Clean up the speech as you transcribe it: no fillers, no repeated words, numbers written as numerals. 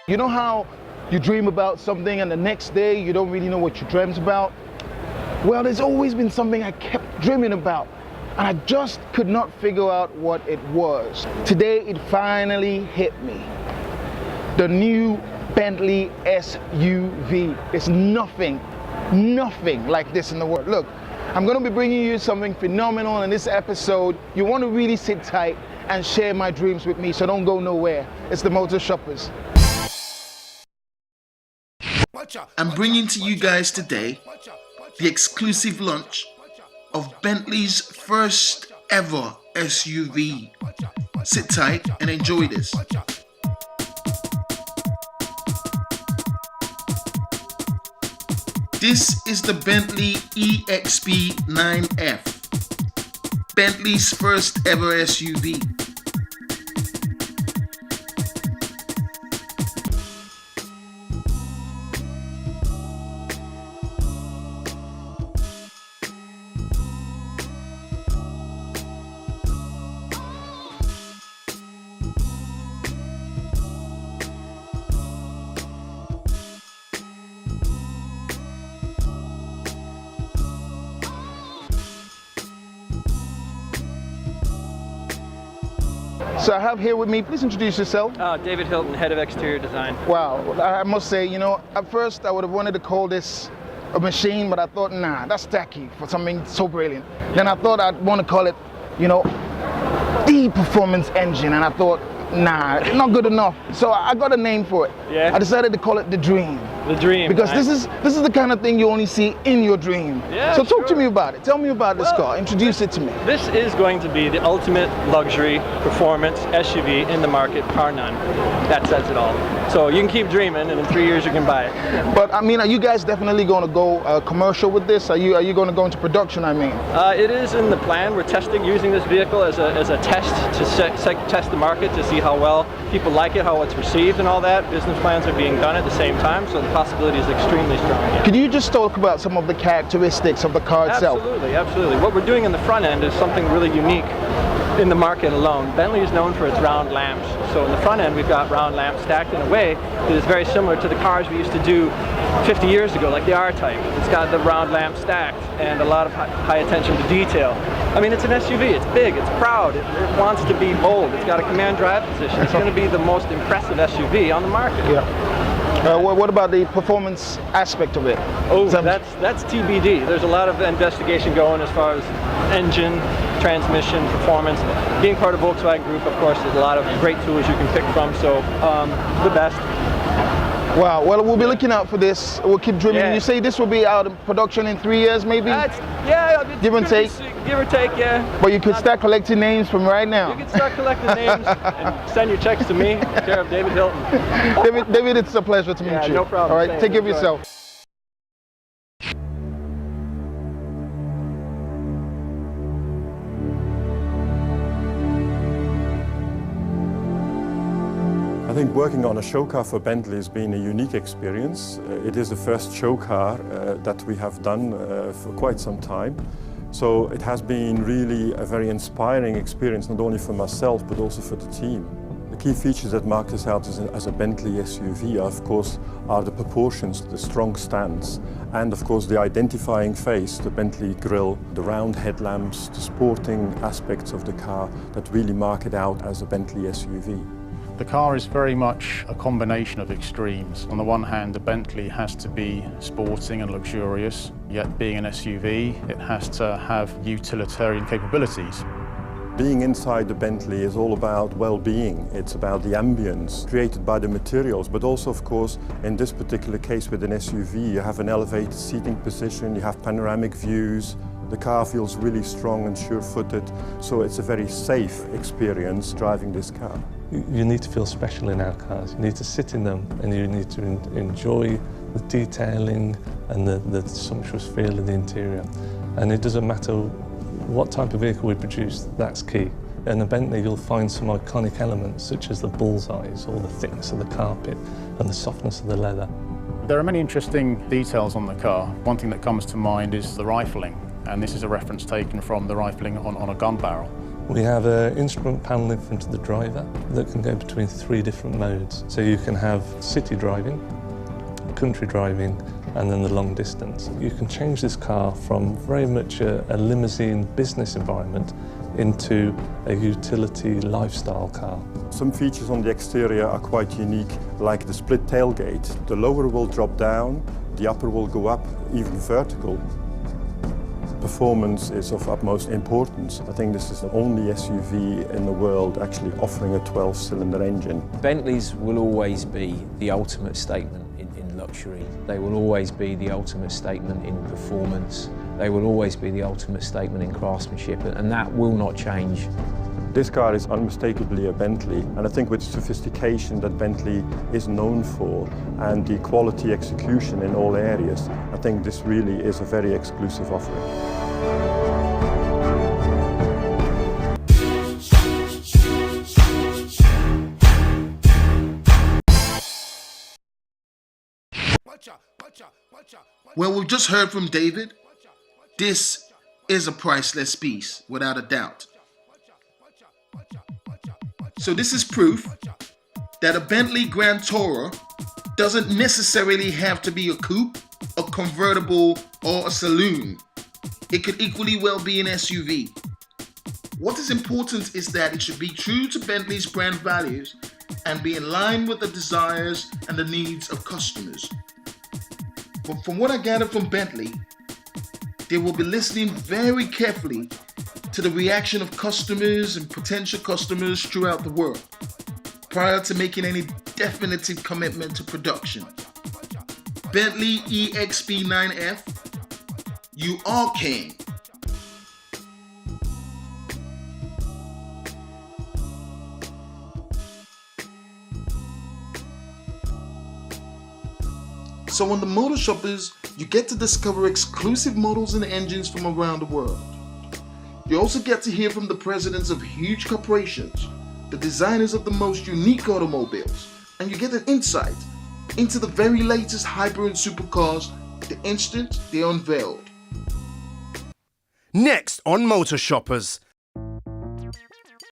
You know how you dream about something and the next day you don't really know what you dreamt about? Well, there's always been something I kept dreaming about, and I just could not figure out what it was. Today it finally hit me. The new Bentley SUV. There's nothing like this in the world. Look, I'm going to be bringing you something phenomenal in this episode. You want to really sit tight and share my dreams with me, so don't go nowhere. It's the Motor Shoppers. I'm bringing to you guys today the exclusive launch of Bentley's first ever SUV. Sit tight and enjoy this. This is the Bentley EXP 9F, Bentley's first ever SUV. So I have here with me, please introduce yourself. David Hilton, head of exterior design. Wow, I must say, you know, at first I would have wanted to call this a machine, but I thought, nah, that's tacky for something so brilliant. Then I thought I'd want to call it, you know, the performance engine, and I thought, nah, not good enough. So I got a name for it. Yeah. I decided to call it the Dream. The Dream. Because this is the kind of thing you only see in your dream. Yeah, so talk to sure. me about it. Tell me about this car. Introduce it to me. This is going to be the ultimate luxury performance SUV in the market, bar none. That says it all. So you can keep dreaming, and in 3 years you can buy it. But I mean, are you guys definitely going to go commercial with this? Are you going to go into production? I mean, it is in the plan. We're using this vehicle as a test to test the market to see how well people like it, how it's received, and all that. Business plans are being done at the same time, so the possibility is extremely strong. Yeah. Could you just talk about some of the characteristics of the car itself? Absolutely, absolutely. What we're doing in the front end is something really unique in the market alone. Bentley is known for its round lamps. So in the front end, we've got round lamps stacked in a way that is very similar to the cars we used to do 50 years ago, like the R-Type. It's got the round lamp stacked and a lot of high attention to detail. I mean, it's an SUV. It's big. It's proud. It wants to be bold. It's got a command drive position. It's going to be the most impressive SUV on the market. Yeah. What about the performance aspect of it? Oh, that's TBD. There's a lot of investigation going as far as engine, transmission, performance. Being part of Volkswagen Group, of course, there's a lot of great tools you can pick from, so the best. Wow, well, we'll be looking out for this. We'll keep dreaming. Yeah. You say this will be out of production in 3 years, maybe? Yeah. Give and take? Give or take, yeah. But you could start collecting names from right now. You can start collecting names and send your checks to me, care of David Hilton. David, it's a pleasure to meet you. No problem. All right, take care of yourself. I think working on a show car for Bentley has been a unique experience. It is the first show car that we have done for quite some time. So it has been really a very inspiring experience, not only for myself, but also for the team. The key features that mark this out as a Bentley SUV, of course, are the proportions, the strong stance, and of course the identifying face, the Bentley grille, the round headlamps, the sporting aspects of the car that really mark it out as a Bentley SUV. The car is very much a combination of extremes. On the one hand, the Bentley has to be sporting and luxurious, yet being an SUV, it has to have utilitarian capabilities. Being inside the Bentley is all about well-being. It's about the ambience created by the materials, but also, of course, in this particular case with an SUV, you have an elevated seating position, you have panoramic views. The car feels really strong and sure-footed, so it's a very safe experience driving this car. You need to feel special in our cars. You need to sit in them and you need to enjoy the detailing and the sumptuous feel of the interior. And it doesn't matter what type of vehicle we produce, that's key. In the Bentley you'll find some iconic elements such as the bullseyes or the thickness of the carpet and the softness of the leather. There are many interesting details on the car. One thing that comes to mind is the rifling, and this is a reference taken from the rifling on a gun barrel. We have an instrument panel in front of the driver that can go between 3 different modes. So you can have city driving, country driving, and then the long distance. You can change this car from very much a limousine business environment into a utility lifestyle car. Some features on the exterior are quite unique, like the split tailgate. The lower will drop down, the upper will go up, even vertical. Performance is of utmost importance. I think this is the only SUV in the world actually offering a 12-cylinder engine. Bentleys will always be the ultimate statement in luxury. They will always be the ultimate statement in performance. They will always be the ultimate statement in craftsmanship, and that will not change. This car is unmistakably a Bentley, and I think with the sophistication that Bentley is known for and the quality execution in all areas, I think this really is a very exclusive offering. Well, we've just heard from David. This is a priceless piece, without a doubt. So this is proof that a Bentley Grand Tourer doesn't necessarily have to be a coupe, a convertible, or a saloon. It could equally well be an SUV. What is important is that it should be true to Bentley's brand values and be in line with the desires and the needs of customers. But from what I gathered from Bentley, they will be listening very carefully to the reaction of customers and potential customers throughout the world prior to making any definitive commitment to production. Bentley EXP9F, you are king. So on the Motor Shoppers, you get to discover exclusive models and engines from around the world. You also get to hear from the presidents of huge corporations, the designers of the most unique automobiles, and you get an insight into the very latest hyper and supercars the instant they're unveiled. Next on Motor Shoppers,